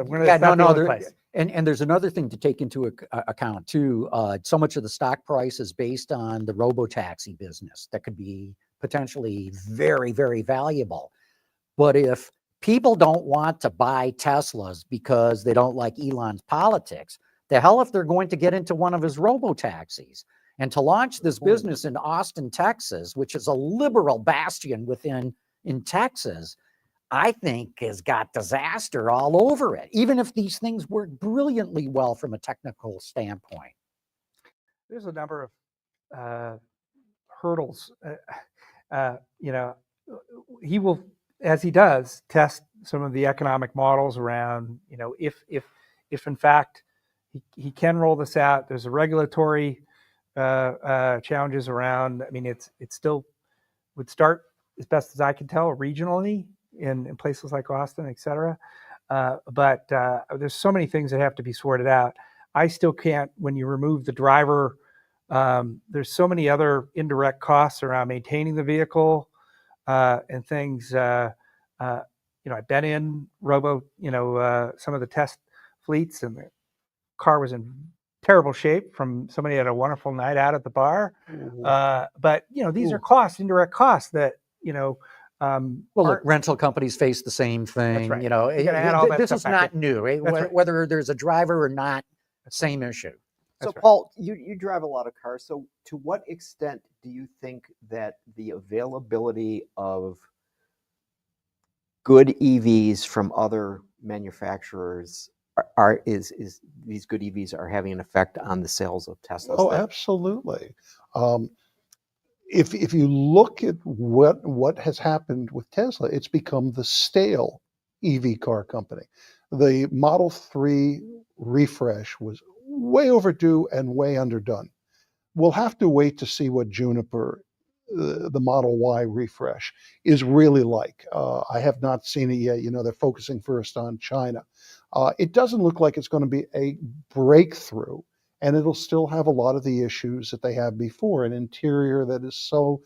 And there's another thing to take into account too. So much of the stock price is based on the robotaxi business that could be potentially very, very valuable. But if people don't want to buy Teslas because they don't like Elon's politics, the hell if they're going to get into one of his robotaxis. And to launch this business in Austin, Texas, which is a liberal bastion in Texas, I think has got disaster all over it, even if these things work brilliantly well from a technical standpoint. There's a number of hurdles. He will, as he does, test some of the economic models around, if in fact he can roll this out. There's a regulatory challenges around. I mean, it still would start, as best as I can tell, regionally in places like Austin, et cetera. But there's so many things that have to be sorted out. I still can't, when you remove the driver, there's so many other indirect costs around maintaining the vehicle and things. I've been in some of the test fleets, and the car was in terrible shape from somebody had a wonderful night out at the bar. But these are costs, indirect costs that look, rental companies face the same thing. That's right. This is not new, right? Right. Whether there's a driver or not, same issue. So, Paul, you drive a lot of cars. So, to what extent do you think that the availability of good EVs from other manufacturers is these good EVs are having an effect on the sales of Teslas? Oh, absolutely. If you look at what has happened with Tesla, it's become the stale EV car company. The Model 3 refresh was way overdue and way underdone. We'll have to wait to see what Juniper, the Model Y refresh, is really like. I have not seen it yet. They're focusing first on China. It doesn't look like it's going to be a breakthrough, and it'll still have a lot of the issues that they have before. An interior that is so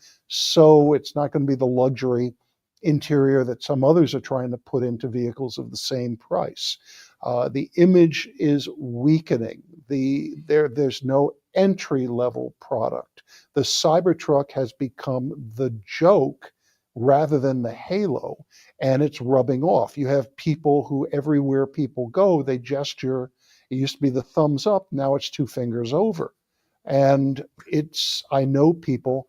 it's not going to be the luxury interior that some others are trying to put into vehicles of the same price. The image is weakening. There's no entry-level product. The Cybertruck has become the joke rather than the halo, and it's rubbing off. You have people who, everywhere people go, they gesture. It used to be the thumbs up, now it's 2 fingers over. And I know people,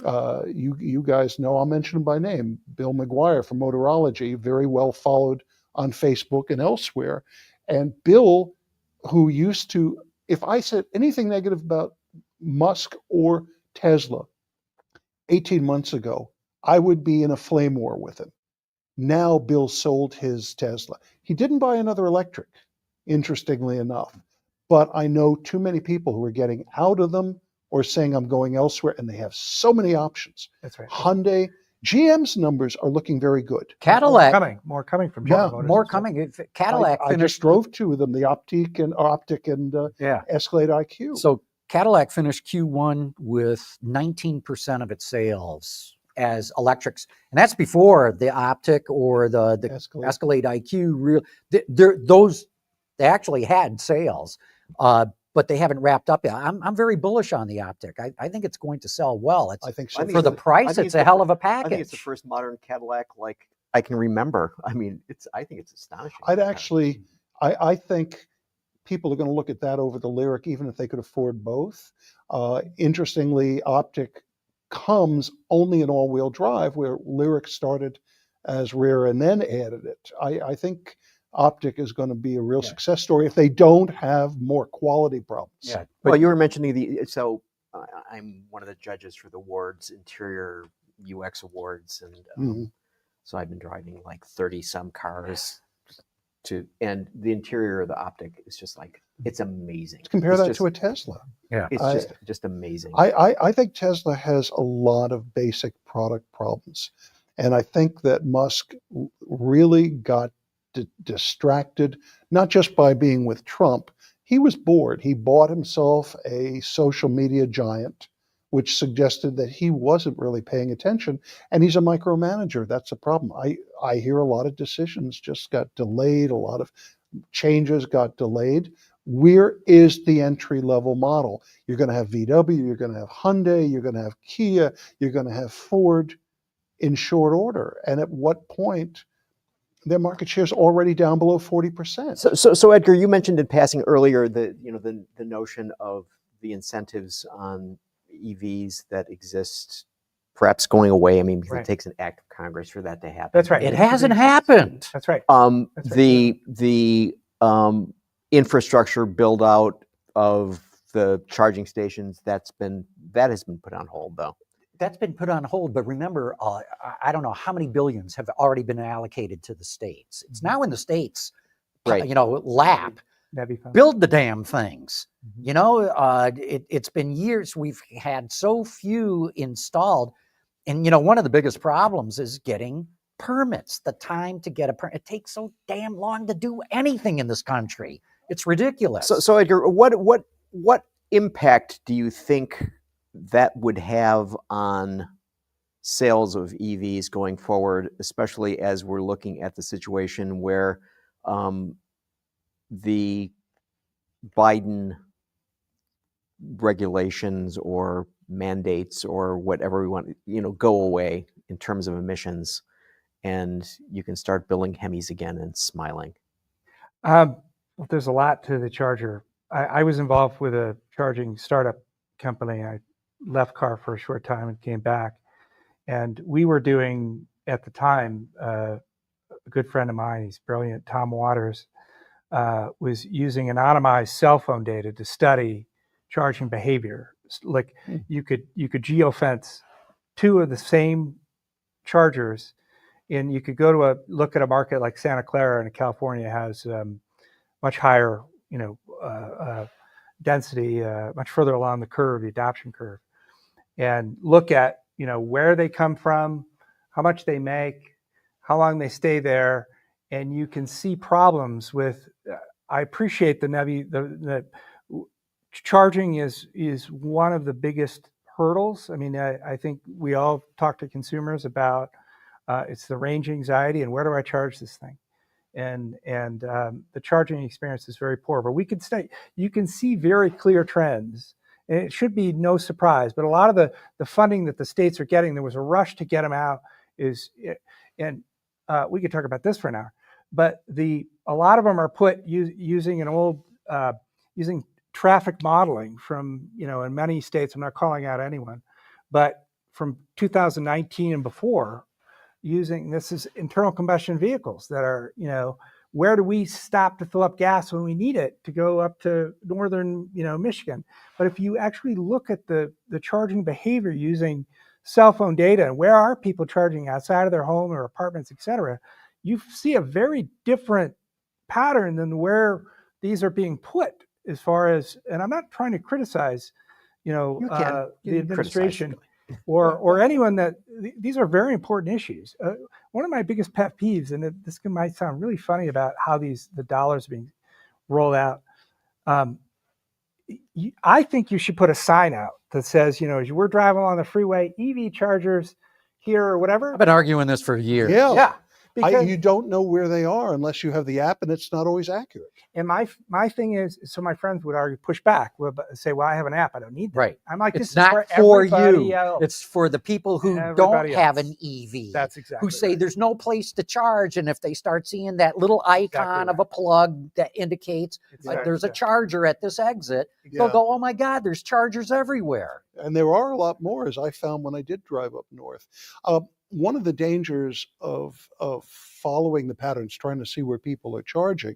you guys know, I'll mention him by name, Bill McGuire from Motorology, very well followed on Facebook and elsewhere. And Bill, who used to, if I said anything negative about Musk or Tesla 18 months ago, I would be in a flame war with him. Now Bill sold his Tesla. He didn't buy another electric, interestingly enough. But I know too many people who are getting out of them or saying I'm going elsewhere, and they have so many options. That's right. Hyundai, GM's numbers are looking very good. Cadillac, more coming from Yeah, Motors. more coming. Cadillac I finished. just drove 2 of them, the Optic and Escalade IQ. So Cadillac finished Q1 with 19% of its sales as electrics, and that's before the Optic or the Escalade IQ. They actually had sales, but they haven't wrapped up yet. I'm very bullish on the Optic. I think it's going to sell well. I think so. For the price, it's a hell of a package. I think it's the first modern Cadillac like I can remember. I mean, I think it's astonishing. I think people are going to look at that over the Lyriq, even if they could afford both. Interestingly, Optic comes only in all-wheel drive, where Lyric started as rear and then added it. I think Optic is going to be a real success story if they don't have more quality problems. Yeah. Well, But you were mentioning so I'm one of the judges for the awards, interior UX awards, and Mhm. so I've been driving like 30 some cars and the interior of the Optic is just like, it's amazing. Compare It's that just, to a Tesla. It's I- just amazing. I think Tesla has a lot of basic product problems. And I think that Musk really got distracted, not just by being with Trump. He was bored. He bought himself a social media giant, which suggested that he wasn't really paying attention. And he's a micromanager. That's a problem. I hear a lot of decisions just got delayed. A lot of changes got delayed. Where is the entry level model? You're going to have VW, you're going to have Hyundai, you're going to have Kia, you're going to have Ford in short order. And at what point their market share is already down below 40%. So Edgar, you mentioned in passing earlier the notion of the incentives on EVs that exist perhaps going away. I mean, because Right. it takes an act of Congress for that to happen. That's right. it hasn't happened. That's right. That's right. The infrastructure build out of the charging stations that has been put on hold though. That's been put on hold, but remember, I don't know how many billions have already been allocated to the states. It's now in the states, Right. lap. That'd be fun. Build the damn things. Mhm. It's been years. We've had so few installed. And, one of the biggest problems is getting permits. The time to get a permit. It takes so damn long to do anything in this country. It's ridiculous. So Edgar, what impact do you think that would have on sales of EVs going forward, especially as we're looking at the situation where the Biden regulations or mandates or whatever we want, go away in terms of emissions, and you can start building Hemis again and smiling? Well, there's a lot to the charger. I was involved with a charging startup company. I left car for a short time and came back. And we were doing, at the time, a good friend of mine, he's brilliant, Tom Waters, was using anonymized cell phone data to study charging behavior. Like you could geofence two of the same chargers, and you could go to look at a market like Santa Clara in California has much higher, density, much further along the curve, the adoption curve, and look at, where they come from, how much they make, how long they stay there, and you can see problems with. I appreciate the charging is one of the biggest hurdles. I mean, I think we all talk to consumers about it's the range anxiety and where do I charge this thing, and the charging experience is very poor. But you can see very clear trends. And it should be no surprise, but a lot of the funding that the states are getting, there was a rush to get them out. And we could talk about this for an hour, but a lot of them are put using using traffic modeling from in many states. I'm not calling out anyone, but from 2019 and before, this is internal combustion vehicles that are where do we stop to fill up gas when we need it to go up to northern, Michigan? But if you actually look at the charging behavior using cell phone data and where are people charging outside of their home or apartments, et cetera, you see a very different pattern than where these are being put as far as, and I'm not trying to criticize, the administration or anyone these are very important issues. One of my biggest pet peeves, and this might sound really funny about how the dollars are being rolled out. I think you should put a sign out that says, as we're driving along the freeway, EV chargers here or whatever. I've been arguing this for years. Yeah. Because, You don't know where they are unless you have the app, and it's not always accurate. and my thing is, so my friends would argue, push back, say, well, I have an app, I don't need that. Right. I'm like, It's this not is for everybody you. else. It's for the people who don't Everybody have else. an EV. That's exactly who say right. there's no place to charge, and if they start seeing that little icon Exactly of a plug that indicates Exactly. there's a charger at this exit, Yeah. they'll go, oh my God, there's chargers everywhere. And there are a lot more, as I found when I did drive up north. One of the dangers of following the patterns, trying to see where people are charging,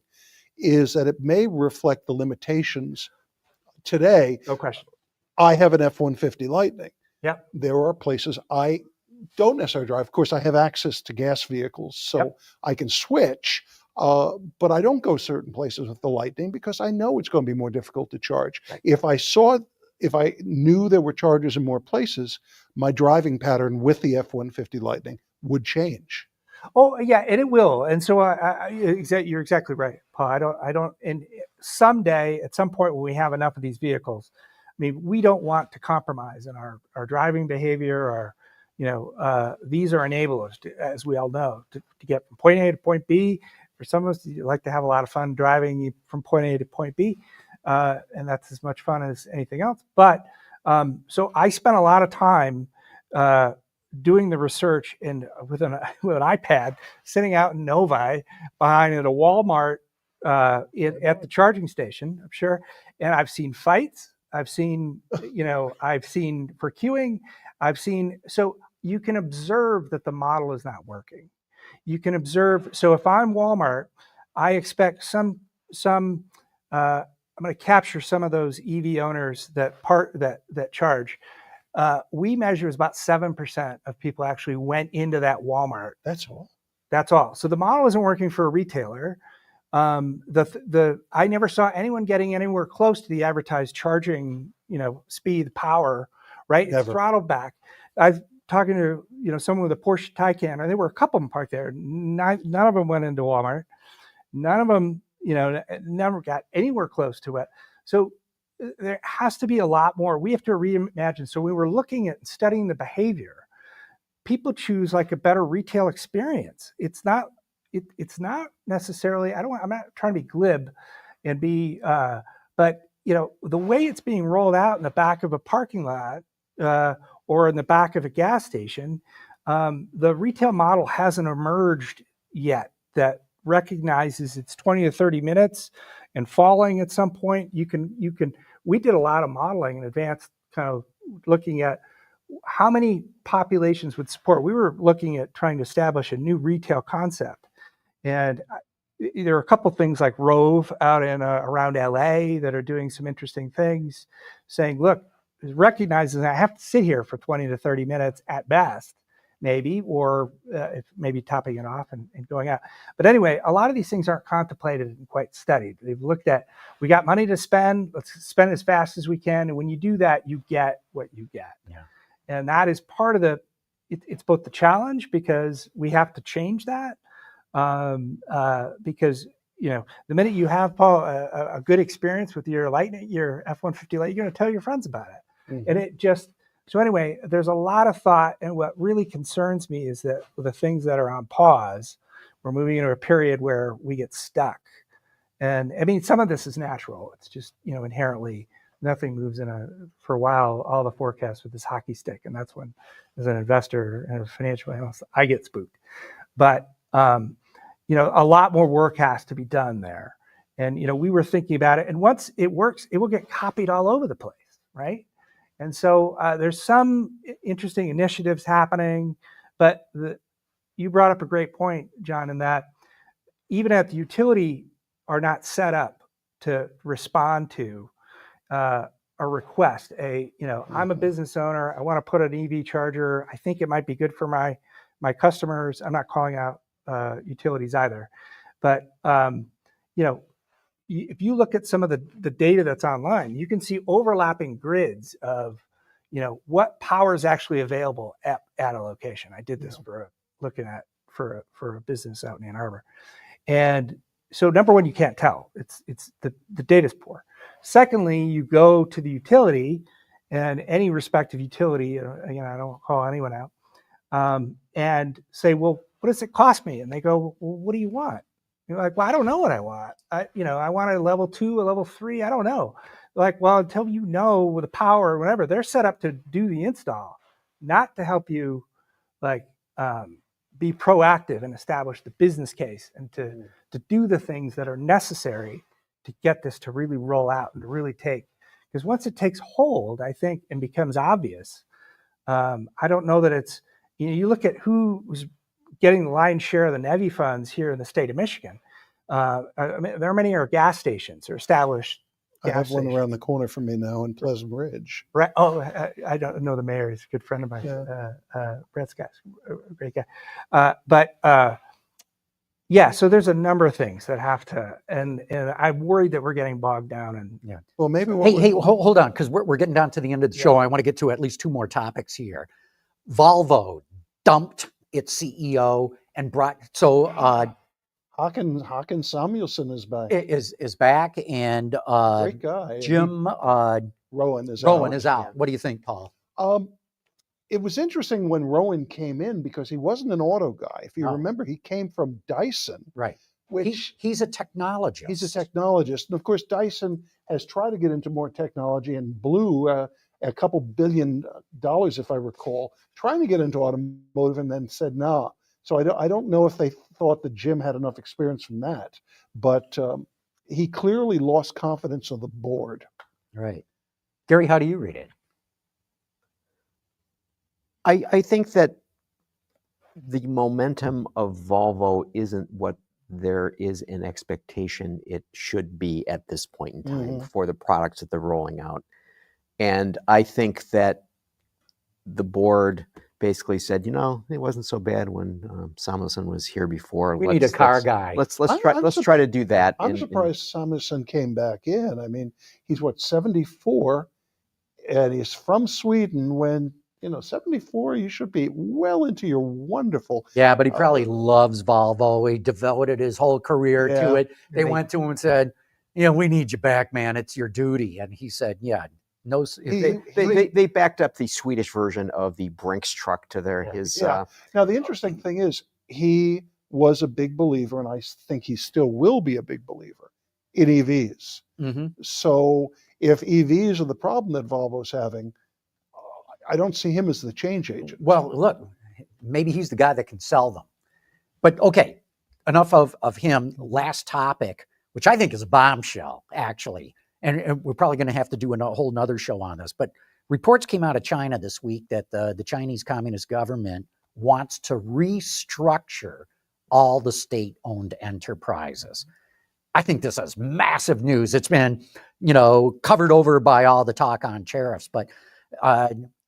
is that it may reflect the limitations. Today, No question. I have an F-150 Lightning. Yep. There are places I don't necessarily drive. Of course, I have access to gas vehicles, so Yep. I can switch. But I don't go certain places with the Lightning because I know it's going to be more difficult to charge. Right. If I knew there were chargers in more places, my driving pattern with the F-150 Lightning would change. Oh yeah, and it will. And so you're exactly right, Paul. I don't. And someday, at some point, when we have enough of these vehicles, I mean, we don't want to compromise in our driving behavior. These are enablers, as we all know, to get from point A to point B. For some of us, you like to have a lot of fun driving from point A to point B, and that's as much fun as anything else. But so I spent a lot of time doing the research and with an iPad, sitting out in Novi behind at a Walmart at the charging station, I'm sure. And I've seen fights. I've seen for queuing. So you can observe that the model is not working. You can observe. So if I'm Walmart, I expect I'm going to capture some of those EV owners that charge. We measure is about 7% of people actually went into that Walmart. That's all. That's all. So the model isn't working for a retailer. I never saw anyone getting anywhere close to the advertised charging, speed, power, right? Never. It's throttled back. I've talking to, someone with a Porsche Taycan, and there were a couple of them parked there. None of them went into Walmart. None of them, never got anywhere close to it. So there has to be a lot more. We have to reimagine. So we were looking at studying the behavior. People choose like a better retail experience. It's not necessarily, I'm not trying to be glib and be, but the way it's being rolled out in the back of a parking lot or in the back of a gas station, the retail model hasn't emerged yet that recognizes it's 20 to 30 minutes and falling at some point. We did a lot of modeling in advance, kind of looking at how many populations would support. We were looking at trying to establish a new retail concept. And there are a couple things like Rove out in around LA that are doing some interesting things, saying, look, recognizing I have to sit here for 20 to 30 minutes at best, maybe, or if maybe topping it off and going out. But anyway, a lot of these things aren't contemplated and quite studied. They've looked at, we got money to spend, let's spend as fast as we can. And when you do that, you get what you get. Yeah. And that is part of it's both the challenge because we have to change that. Because the minute you have, Paul, a good experience with your Lightning, your F-150 Lightning, you're going to tell your friends about it. Mhm. And so anyway, there's a lot of thought, and what really concerns me is that the things that are on pause, we're moving into a period where we get stuck. And I mean, some of this is natural. It's just, inherently nothing moves for a while, all the forecasts with this hockey stick. And that's when, as an investor and a financial analyst, I get spooked. But, a lot more work has to be done there. And, we were thinking about it. And once it works, it will get copied all over the place, right? And so there's some interesting initiatives happening. But you brought up a great point, John, in that even at the utility are not set up to respond to a request. I'm a business owner. I want to put an EV charger. I think it might be good for my customers. I'm not calling out utilities either, but if you look at some of the data that's online, you can see overlapping grids of what power is actually available at a location. I did this for a business out in Ann Arbor, and so number one, you can't tell. It's the data's poor. Secondly, you go to the utility, and any respective utility, I don't call anyone out, and say, well, what does it cost me? And they go, well, what do you want? You're like, well, I don't know what I want. I want a level 2, a level 3. I don't know. They're like, well, until you know with the power or whatever, they're set up to do the install, not to help you like be proactive and establish the business case and to do the things that are necessary to get this to really roll out and to really take. Because once it takes hold, I think, and becomes obvious, I don't know that it's, you look at who's getting the lion's share of the NEVI funds here in the state of Michigan. I mean, there are many gas stations or established I gas have one stations. around the corner from me now in Pleasant Ridge. Right. Oh, I don't know the mayor. He's a good friend of mine. Yeah. Brett's guy, a great guy. Yeah, so there's a number of things that have to, and I'm worried that we're getting bogged down. And Well, maybe Hey, hold on, because we're getting down to the end of the show. I want to get to at least 2 more topics here. Volvo dumped its CEO and brought Håkan Samuelsson is back. is back, and Great guy. Jim Rowan is Rowan out. is out. What do you think, Paul? It was interesting when Rowan came in because he wasn't an auto guy. If you No. remember, he came from Dyson, Right. which He's a technologist. he's a technologist. And of course, Dyson has tried to get into more technology and blew a couple $1 billion, if I recall, trying to get into automotive and then said, nah. So I don't know if they thought that Jim had enough experience from that, but he clearly lost confidence of the board. Right. Gary, how do you read it? I think that the momentum of Volvo isn't what there is an expectation it should be at this point in time for the products that they're rolling out. And I think that the board basically said, it wasn't so bad when Samuelsson was here before. We need a car guy. Let's I'm try to do that. I'm surprised Samuelsson came back in. I mean, he's 74, and he's from Sweden. When 74, you should be well into your wonderful. Yeah, but he probably loves Volvo. He devoted his whole career to Yeah. it. They went to him and said, we need you back, man. It's your duty. And he said, yeah, no. They backed up the Swedish version of the Brinks truck to his. Now, the interesting thing is he was a big believer, and I think he still will be a big believer in EVs. Mm-hmm. So if EVs are the problem that Volvo's having, I don't see him as the change agent. Well, look, maybe he's the guy that can sell them. But okay, enough of him. Last topic, which I think is a bombshell, actually. And we're probably going to have to do a whole nother show on this. But reports came out of China this week that the Chinese Communist government wants to restructure all the state-owned enterprises. I think this is massive news. It's been, covered over by all the talk on tariffs. But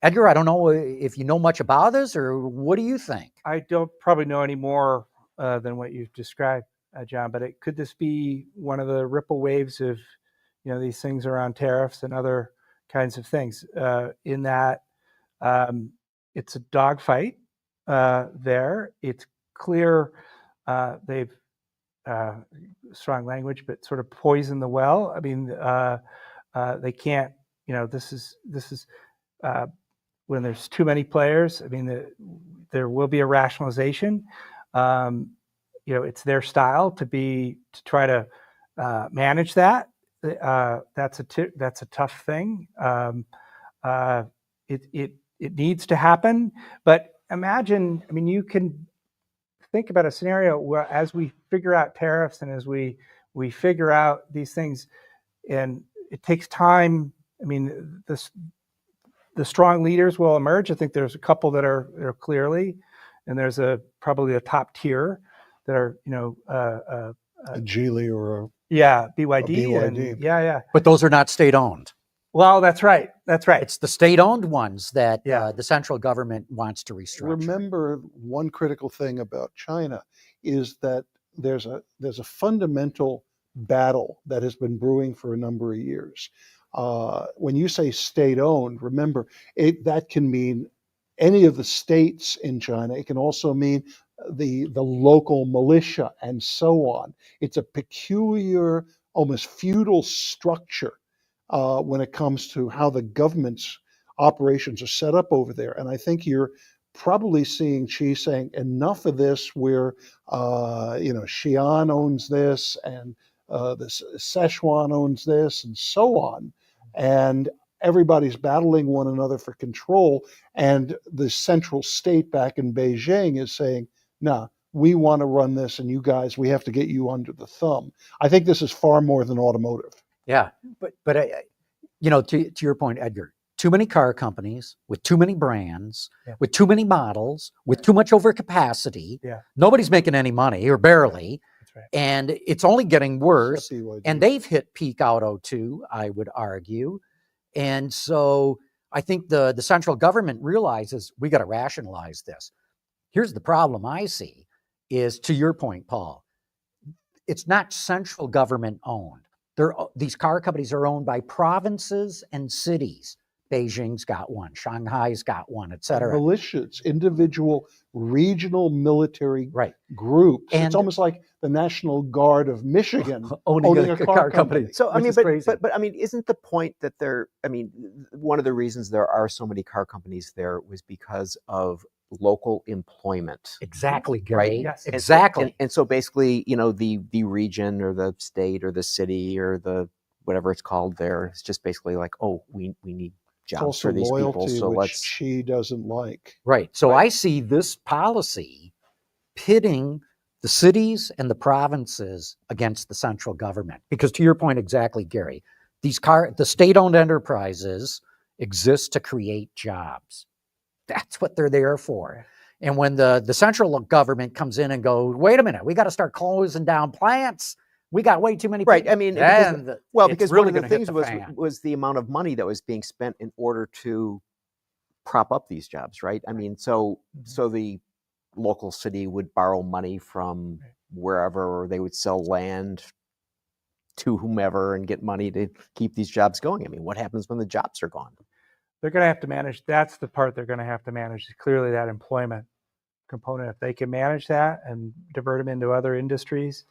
Edgar, I don't know if you know much about this, or what do you think? I don't probably know any more than what you've described, John, but could this be one of the ripple waves of, these things around tariffs and other kinds of things, in that it's a dogfight there. It's clear they've, strong language, but sort of poisoned the well. I mean, they can't, this is when there's too many players. I mean, there will be a rationalization. It's their style to try to manage that. That's a tough thing. It needs to happen. But imagine, you can think about a scenario where, as we figure out tariffs and as we figure out these things, and it takes time. The strong leaders will emerge. I think there's a couple that are clearly, and there's probably a top tier that are, A Geely or BYD. A BYD. And, But those are not state-owned. Well, that's right. It's the state-owned ones that the central government wants to restructure. Remember, one critical thing about China is that there's a fundamental battle that has been brewing for a number of years. When you say state-owned, remember, that can mean any of the states in China. It can also mean the local militia and so on. It's a peculiar, almost feudal structure when it comes to how the government's operations are set up over there. And I think you're probably seeing Xi saying enough of this where, Xi'an owns this and the Szechuan owns this and so on. And everybody's battling one another for control. And the central state back in Beijing is saying, nah, we want to run this and you guys, we have to get you under the thumb. I think this is far more than automotive. Yeah, but to your point, Edgar, too many car companies with too many brands, with too many models, with too much overcapacity. Yeah. Nobody's making any money or barely. That's right. And it's only getting worse. Except BYD. And they've hit peak auto too, I would argue. And so I think the central government realizes we got to rationalize this. Here's the problem I see is, to your point, Paul, it's not central government owned. These car companies are owned by provinces and cities. Beijing's got one, Shanghai's got one, et cetera. Militias, individual regional military Right. groups. And- it's almost like the National Guard of Michigan Owning a car company. So I which mean, is crazy. but I mean, isn't the point that one of the reasons there are so many car companies there was because of local employment. Exactly, Gary. Right. Yes. Exactly. And so basically, the region or the state or the city or the whatever it's called there, it's just basically like, oh, we need It's jobs also for these people. loyalty, So which let's Xi doesn't like. Right. So Right. I see this policy pitting the cities and the provinces against the central government. Because to your point exactly, Gary, the state-owned enterprises exist to create jobs. That's what they're there for. And when the central government comes in and goes, wait a minute, we got to start closing down plants. We got way too many Right. people. I mean, Then because really one of the gonna hit things the fan. was the amount of money that was being spent in order to prop up these jobs, right? I mean, so the local city would borrow money from wherever, or they would sell land to whomever and get money to keep these jobs going. I mean, what happens when the jobs are gone? They're going to have to manage. That's the part they're going to have to manage, is clearly that employment component. If they can manage that and divert them into other industries,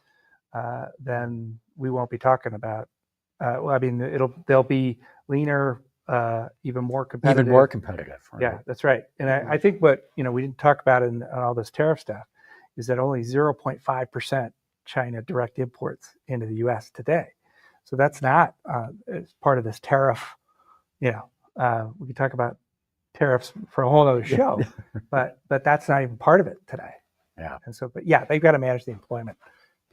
then we won't be talking about. Well, I mean, they'll be leaner, even more competitive. even more competitive. Right? Yeah, that's right. And I think what we didn't talk about in all this tariff stuff is that only 0.5% China direct imports into the U.S. today. So that's not as part of this tariff. We can talk about tariffs for a whole other show, but that's not even part of it today. Yeah. And so, but yeah, they've got to manage the employment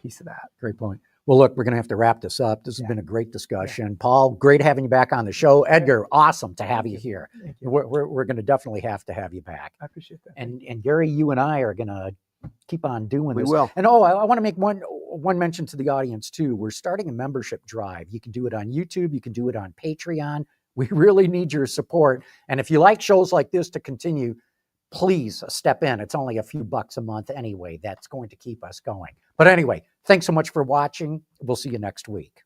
piece of that. Great point. Well, look, we're going to have to wrap this up. This has been a great discussion. Paul, great having you back on the show. Edgar, awesome to have you here. Thank you. We're going to definitely have to have you back. I appreciate that. And Gary, you and I are going to keep on doing We this. will. And I want to make one mention to the audience too. We're starting a membership drive. You can do it on YouTube. You can do it on Patreon. We really need your support. And if you like shows like this to continue, please step in. It's only a few bucks a month anyway. That's going to keep us going. But anyway, thanks so much for watching. We'll see you next week.